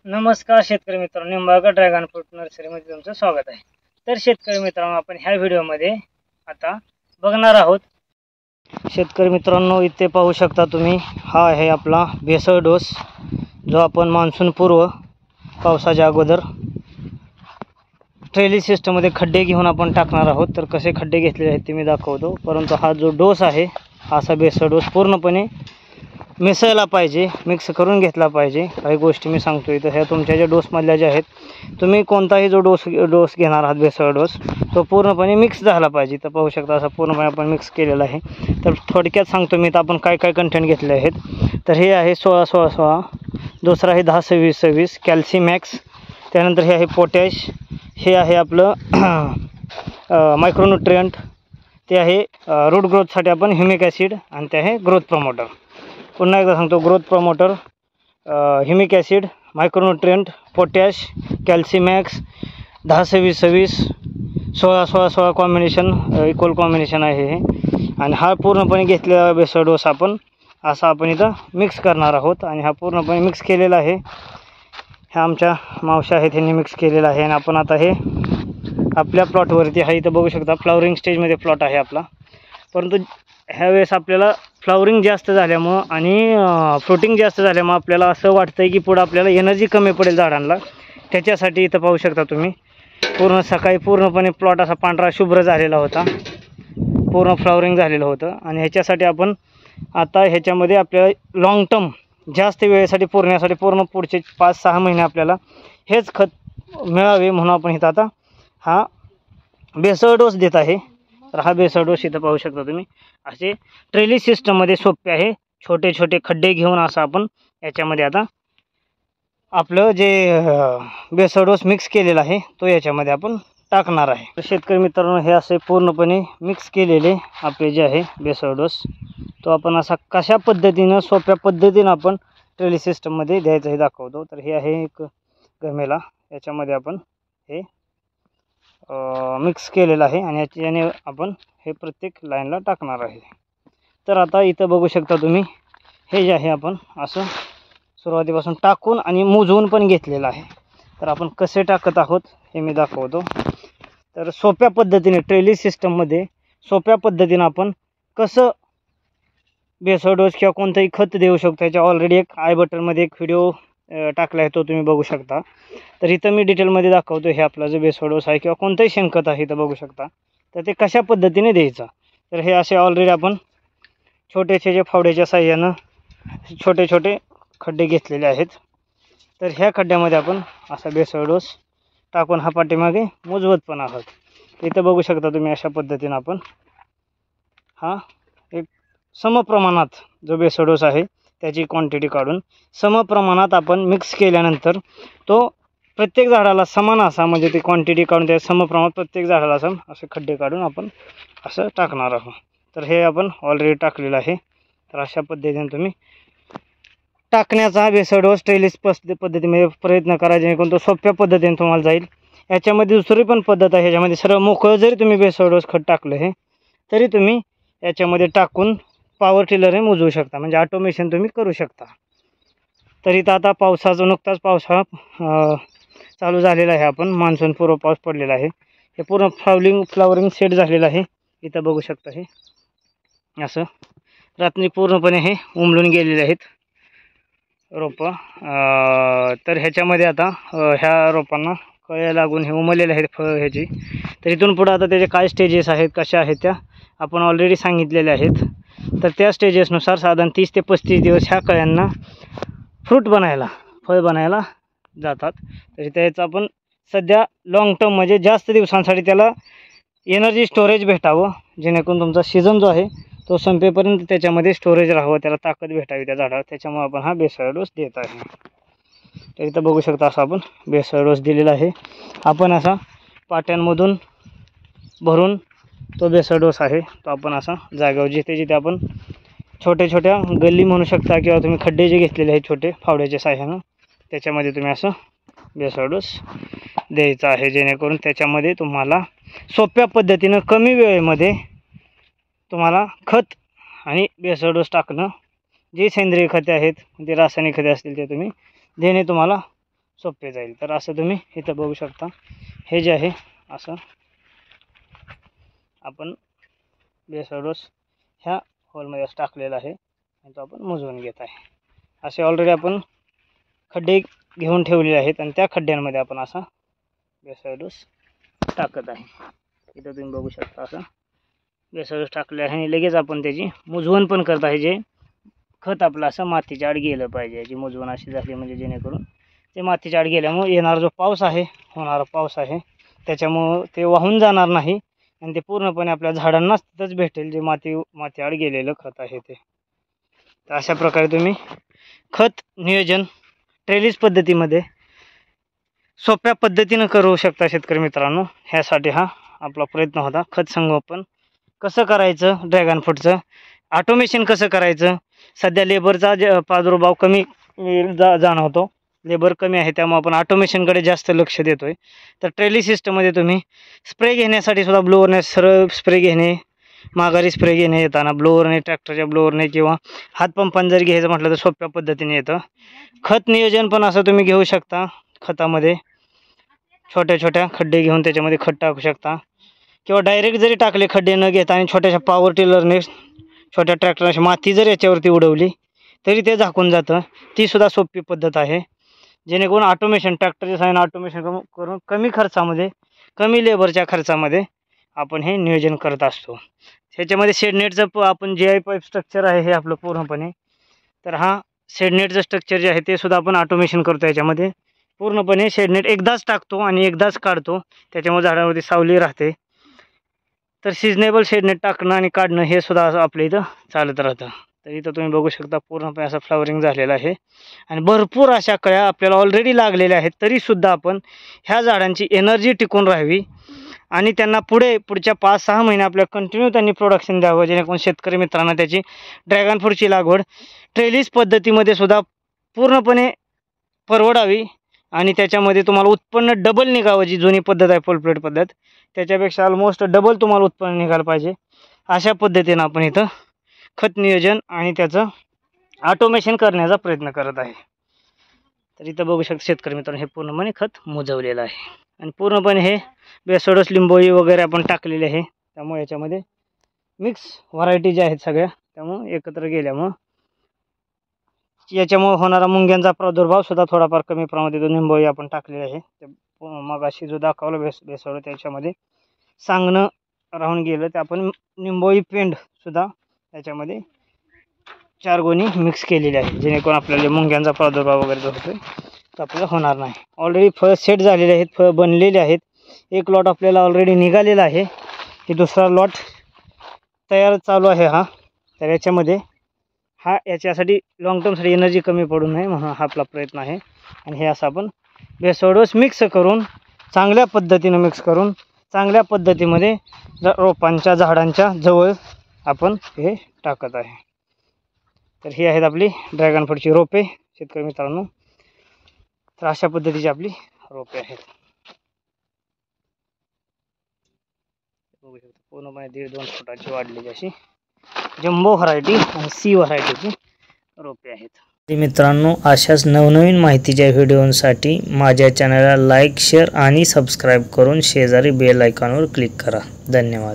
नमस्कार शेतकरी मित्रांनो, निंबाळकर ड्रॅगन फ्रूट नर्सरीमध्ये तुमचं स्वागत आहे। तर शेतकरी मित्रांनो, आपण ह्या व्हिडिओमध्ये आता बघणार आहोत। शेतकरी मित्रांनो, इथे पाहू शकता तुम्ही, हा आहे आपला भेसळ डोस, जो आपण मान्सून पूर्व पावसाच्या अगोदर ट्रेली सिस्टममध्ये खड्डे घेऊन आपण टाकणार आहोत। तर कसे खड्डे घेतलेले आहेत ते मी दाखवतो, परंतु हा जो डोस आहे, हा असा भेसळ डोस पूर्णपणे मिसळला पाहिजे, मिक्स करून घेतला पाहिजे। काही गोष्टी मी सांगतो इथं, ह्या तुमच्या ज्या डोसमधल्या ज्या आहेत, तुम्ही कोणताही जो डोस घेणार आहात भेसळ डोस, तो पूर्णपणे मिक्स झाला पाहिजे। तर पाहू शकता असा पूर्णपणे आपण मिक्स केलेला आहे। तर थोडक्यात सांगतो मी, तर आपण काय काय कंटेंट घेतले आहेत। तर हे आहे 16-16-16, दुसरा आहे 10-26-26 कॅल्सीमॅक्स, त्यानंतर हे आहे पोटॅश, हे आहे आपलं मायक्रोन्यूट्रियंट, ते आहे रूट ग्रोथसाठी आपण ह्युमिक ॲसिड, आणि ते आहे ग्रोथ प्रमोटर। पुन्हा एकदा सांगतो, growth promoter, humic acid, micronutrient, potash, Calcimax, 10-26-26, 16-16-16 combination, equal combination आहे हे। आणि हा पूर्णपणे घेतलेला भेसळ डोस आपण इथं मिक्स करणार आहोत। आणि हा पूर्णपणे मिक्स केलेला आहे, ह्या आमच्या मावशी आहेत ह्यांनी मिक्स केलेला आहे। आणि आपण आता हे आपल्या प्लॉटवरती आहे, इथं बघू शकता फ्लावरिंग स्टेजमध्ये प्लॉट आहे आपला। परंतु ह्यावेळेस आपल्याला फ्लावरिंग जास्त झाल्यामुळं आणि फ्रुटिंग जास्त झाल्यामुळं आपल्याला असं वाटतं आहे की पुढं आपल्याला एनर्जी कमी पडेल झाडांना। त्याच्यासाठी इथं पाहू शकता तुम्ही, पूर्ण सकाळी पूर्णपणे प्लॉट असा पांढरा शुभ्र झालेला होता, पूर्ण फ्लावरिंग झालेलं होतं। आणि ह्याच्यासाठी आपण आता ह्याच्यामध्ये आपल्याला लॉंग टर्म जास्त वेळेसाठी पुरण्यासाठी पूर्ण पुढचे 5-6 महिने आपल्याला हेच खत मिळावे म्हणून आपण इथं आता हा भेसळ डोस देत आहे। तर हा भेसळ डोस इथं पाहू शकता तुम्ही, असे ट्रेली सिस्टममध्ये सोपे आहे, छोटे छोटे खड्डे घेऊन असं आपण याच्यामध्ये आता आपलं जे भेसळ डोस मिक्स केलेला आहे तो याच्यामध्ये आपण टाकणार आहे। तर शेतकरी मित्रांनो, हे असे पूर्णपणे मिक्स केलेले आपले जे आहे भेसळ डोस, तो आपण असा कशा पद्धतीनं सोप्या पद्धतीनं आपण ट्रेली सिस्टममध्ये द्यायचं हे दाखवतो। तर हे आहे एक गमेला, याच्यामध्ये आपण हे मिक्स केलेलं आहे आणि याने आपण हे प्रत्येक लाईनला टाकणार आहे। तर आता इथं बघू शकता तुम्ही, हे जे आहे आपण असं सुरुवातीपासून टाकून आणि मोजून पण घेतलेलं आहे। तर आपण कसे टाकत आहोत हे मी दाखवतो। तर सोप्या पद्धतीने ट्रेली सिस्टममध्ये सोप्या पद्धतीनं आपण कसं भेसळ डोस किंवा कोणतंही खत देऊ शकतो, याच्या ऑलरेडी एक आय बटनमध्ये एक व्हिडिओ टाकला आहे, तो तुम्ही बघू शकता। तर इथं मी डिटेलमध्ये दाखवतो, हे आपला जो भेसळ डोस आहे किंवा कोणतंही शेणखत आहे इथं बघू शकता, तर ते कशा पद्धतीने द्यायचं। तर हे असे ऑलरेडी आपण छोटेसे जे फावड्याच्या साह्यानं छोटे छोटे खड्डे घेतलेले आहेत। तर ह्या खड्ड्यामध्ये आपण असा भेसळ डोस टाकून हा पाठीमागे मोजवत पण आहोत। इथं बघू शकता तुम्ही, अशा पद्धतीनं आपण हा एक समप्रमाणात जो भेसळ डोस आहे त्याची क्वांटिटी काढून समप्रमाणात आपण मिक्स केल्यानंतर तो प्रत्येक झाडाला समान असा, म्हणजे ती क्वांटिटी काढून त्या समप्रमाणात प्रत्येक झाडाला असे खड्डे काढून आपण असं टाकणार आहोत। तर हे आपण ऑलरेडी टाकलेलं आहे। तर अशा पद्धतीने तुम्ही टाकण्याचा भेसळ डोस ट्रेलिस पद्धतीमध्ये प्रयत्न करा, जेणेकरून तो सोप्या पद्धतीने तुम्हाला जाईल। याच्यामध्ये दुसरी पण पद्धत आहे, ह्याच्यामध्ये सर्व मोकळं जरी तुम्ही भेसळ डोस खत टाकलं हे, तरी तुम्ही याच्यामध्ये टाकून पॉवर टिलर हे मोजू शकता, म्हणजे ऑटोमेशन तुम्ही करू शकता। तर इथं आता पावसाचा नुकताच पावसाळा चालू झालेला आहे, आपण मान्सून पूर्व पाऊस पडलेला आहे। हे पूर्ण फ्लावरिंग सेट झालेलं आहे, इथं बघू शकता। हे असं रात्री पूर्णपणे हे उमलून गेलेले आहेत रोपं। तर ह्याच्यामध्ये आता ह्या रोपांना कळ्या लागून हे उमललेले आहेत फळ ह्याची। तर इथून पुढं आता त्याचे काय स्टेजेस आहेत, कशा आहेत, त्या आपण ऑलरेडी सांगितलेल्या आहेत। तर त्या स्टेजेसनुसार साधारण 30 ते 35 दिवस ह्या कळ्यांना फ्रूट बनायला, फळ बनायला जातात। तर त्याचं आपण सध्या लॉंग टर्म म्हणजे जास्त दिवसांसाठी त्याला एनर्जी स्टोरेज भेटावं, जेणेकरून तुमचा सीझन जो आहे तो संपेपर्यंत त्याच्यामध्ये स्टोरेज राहावं, त्याला ताकद भेटावी त्या झाडाला, त्याच्यामुळे आपण हा भेसळ डोस देत आहे। तर इथं बघू शकता, असा आपण भेसळ डोस दिलेला आहे। आपण असा पाट्यांमधून भरून तो भेसळ डोस आहे तो आपण असा जागेवर जिथे जिथे आपण छोटे छोट्या गल्ली म्हणू शकता, किंवा तुम्ही खड्डे जे घेतलेले आहेत छोटे फावड्याच्या साह्यानं, त्याच्यामध्ये तुम्ही असं भेसळ डोस द्यायचा आहे, जेणेकरून त्याच्यामध्ये तुम्हाला सोप्या पद्धतीनं कमी वेळेमध्ये तुम्हाला खत आणि भेसळ डोस टाकणं, जे सेंद्रिय खते आहेत, जे रासायनिक खते असतील ते तुम्ही देणे तुम्हाला सोपे जाईल. तर असं तुम्ही इथं बघू शकता. हे जे आहे असं आपण बेसळ डोस ह्या होलमध्ये असं टाकलेला आहे आणि तो आपण मोजून घेत आहे. असे ऑलरेडी आपण खड्डे घेऊन ठेवलेले आहेत आणि त्या खड्ड्यांमध्ये आपण असा बेसळ डोस टाकत आहे. इथं तुम्ही बघू शकता असं बेसळ डोस टाकले आहे आणि लगेच आपण त्याची मुजवण पण करत आहे. जे खत आपलं असं मातीच्या आड गेलं पाहिजे. याची मुजवण अशी झाली म्हणजे जेणेकरून ते मातीच्या आड गेल्यामुळे येणारा जो पाऊस आहे, होणारा पाऊस आहे, त्याच्यामुळं ते वाहून जाणार नाही आणि ते पूर्णपणे आपल्या झाडांनाच तिथंच भेटेल जे माती आड गेलेलं खत आहे ते. तर अशा प्रकारे तुम्ही खत नियोजन ट्रेलिस पद्धतीमध्ये सोप्या पद्धतीनं करू शकता शेतकरी मित्रांनो. ह्यासाठी हा आपला प्रयत्न होता. खत संगोपन कसं करायचं, ड्रॅगन फ्रूटचं ऑटोमेशन कसं करायचं. सध्या लेबरचा प्रादुर्भाव कमी जाणवतो. लेबर कमी आहे त्यामुळे आपण ऑटोमेशनकडे जास्त लक्ष देतो आहे. तर ट्रेली सिस्टममध्ये तुम्ही स्प्रे घेण्यासाठी सुद्धा ब्लोअरने सरळ स्प्रे घेणे, माघारी स्प्रे घेणे येताना ब्लोअरने, ट्रॅक्टरच्या ब्लोअरने किंवा हातपंपाने जर घ्यायचं म्हटलं तर सोप्या पद्धतीने येतं. खत नियोजन पण असं तुम्ही घेऊ शकता. खतामध्ये छोट्या छोट्या खड्डे घेऊन त्याच्यामध्ये खत टाकू शकता किंवा डायरेक्ट जरी टाकले खड्डे न घेता आणि छोट्याशा पॉवर टिलरने छोट्या ट्रॅक्टरने माती जर याच्यावरती उडवली तरी ते झाकून जातं. तीसुद्धा सोपी पद्धत आहे. जेणेकरून ऑटोमेशन ट्रॅक्टरच्या साहाय्याने ऑटोमेशन करून कमी खर्चामध्ये, कमी लेबरच्या खर्चामध्ये आपण हे नियोजन करत असतो. ह्याच्यामध्ये शेडनेटचं आपण जे पाईप स्ट्रक्चर आहे हे आपलं पूर्णपणे, तर हा शेडनेटचं स्ट्रक्चर जे आहे ते सुद्धा आपण ऑटोमेशन करतो. याच्यामध्ये पूर्णपणे शेडनेट एकदाच टाकतो आणि एकदाच काढतो. त्याच्यामुळे झाडावरती सावली राहते. तर सिजनेबल शेडनेट टाकणं आणि काढणं हे सुद्धा असं आपल्या इथं चालत राहतं. तर इथं तुम्ही बघू शकता पूर्णपणे असं फ्लॉवरिंग झालेलं आहे आणि भरपूर अशा कळ्या आपल्याला ऑलरेडी लागलेल्या आहेत. तरीसुद्धा आपण ह्या झाडांची एनर्जी टिकून राहावी आणि त्यांना पुढच्या 5-6 महिने आपल्या कंटिन्यू त्यांनी प्रोडक्शन द्यावं, जेणेकरून शेतकरी मित्रांना त्याची ड्रॅगन फ्रूटची लागवड ट्रेलिस पद्धतीमध्ये सुद्धा पूर्णपणे परवडावी आणि त्याच्यामध्ये तुम्हाला उत्पन्न डबल निघावं. जी जुनी पद्धत आहे फुल प्लेट पद्धत, त्याच्यापेक्षा ऑलमोस्ट डबल तुम्हाला उत्पन्न निघालं पाहिजे. अशा पद्धतीनं आपण इथं खत नियोजन आणि त्याचं ऑटोमेशन करण्याचा प्रयत्न करत आहे. तर इथं बघू शकता शेतकरी मित्रांनो, हे पूर्णपणे खत मोजवलेलं आहे आणि पूर्णपणे हे बेसळ डोस, लिंबोळी वगैरे आपण टाकलेले आहे. त्यामुळे याच्यामध्ये मिक्स व्हरायटी ज्या आहेत सगळ्या, त्यामुळे एकत्र गेल्यामुळं याच्यामुळे होणारा मुंग्यांचा प्रादुर्भाव सुद्धा थोडाफार कमी प्रमाणात लिंबोळी आपण टाकलेली आहे. ते मगाशी जो दाखवलं बेसळ त्याच्यामध्ये सांगणं राहून गेलं, ते आपण लिंबोळी पेंडसुद्धा त्याच्यामध्ये 4 गोणी मिक्स केलेली आहे, जेणेकरून आपल्याला मुंग्यांचा प्रादुर्भाव वगैरे जो होतो तो आपल्याला होणार नाही. ऑलरेडी फळ सेट झालेले आहेत, फळ बनलेले आहेत. एक लॉट आपल्याला ऑलरेडी निघालेला आहे, की दुसरा लॉट तयार चालू आहे हा. तर याच्यामध्ये याच्यासाठी लॉंग टर्मसाठी एनर्जी कमी पडू नये म्हणून हा आपला प्रयत्न आहे. आणि हे असं आपण बेसळ डोस मिक्स करून चांगल्या पद्धतीनं मिक्स करून चांगल्या पद्धतीमध्ये रोपांच्या झाडांच्या जवळ आपण हे टाकत आहे. तर ही आहेत आपली ड्रॅगन फ्रूटची रोपे शेतकरी मित्रांनो. तर अशा पद्धतीची आपली रोपे आहेत. बघू शकता पूर्णपणे 1.5-2 फुटाची वाढलेली अशी जम्बो व्हरायटी आणि सी व्हरायटीची रोपे आहेत. मित्रांनो, अशाच नवनवीन माहितीच्या व्हिडिओसाठी माझ्या चॅनलला लाईक, शेअर आणि सबस्क्राईब करून शेजारी बेल आयकॉनवर क्लिक करा. धन्यवाद.